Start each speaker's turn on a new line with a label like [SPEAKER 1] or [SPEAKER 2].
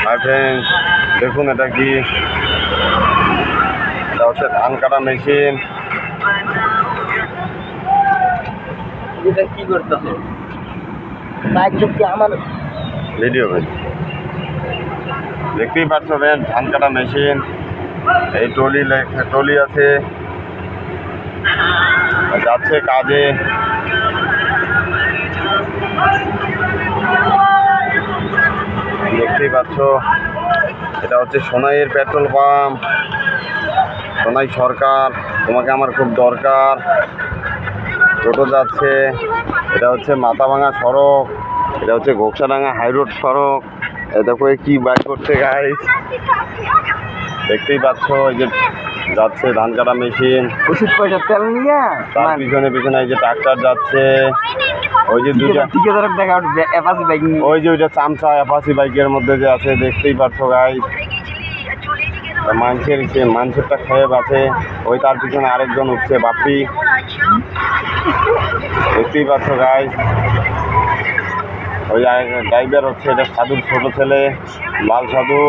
[SPEAKER 1] Hi friends, দেখুন এটা কি, এটা হচ্ছে ধান কাটা মেশিন।
[SPEAKER 2] এটা কি করতেছে? আমার
[SPEAKER 1] ভিডিও দেখতেই পাচ্ছ ফ্রেন্ড, ধান কাটা মেশিন। এই টলি আছে, যাচ্ছে কাজে। দেখতেই পাচ্ছ, এটা হচ্ছে সোনাইয়ের পেট্রোল পাম্প। সোনাই সরকার, তোমাকে আমার খুব দরকার। টোটো যাচ্ছে, এটা হচ্ছে মাথাভাঙা সড়ক, এটা হচ্ছে ঘোকসাডাঙ্গা হাইরোড সড়ক। এই দেখো কি বাইক করছে গাইস, দেখতেই পাচ্ছ। এই যে যাচ্ছে ধান কাটা মেশিন।
[SPEAKER 2] ওষুধ পয়সা তেল নিয়ে
[SPEAKER 1] তার পিছনে পিছনে এই যে ট্রাক্টর যাচ্ছে। ওই যে দুইটা
[SPEAKER 2] ঠিকাদার দেখা অ্যাপাচি বাইক,
[SPEAKER 1] ওই যে ওইটা চামচা অ্যাপাচি বাইকের মধ্যে যে আছে, দেখতেই পাচ্ছ গাইস। মানুষেরটা খেয়ে বাঁচে। ওই তার পিছনে আরেকজন উঠছে, বাপ্পি, দেখতেই পাচ্ছ গাইস। ওই ড্রাইভার হচ্ছে এটা সাধুর ছোট ছেলে, লাল সাধু।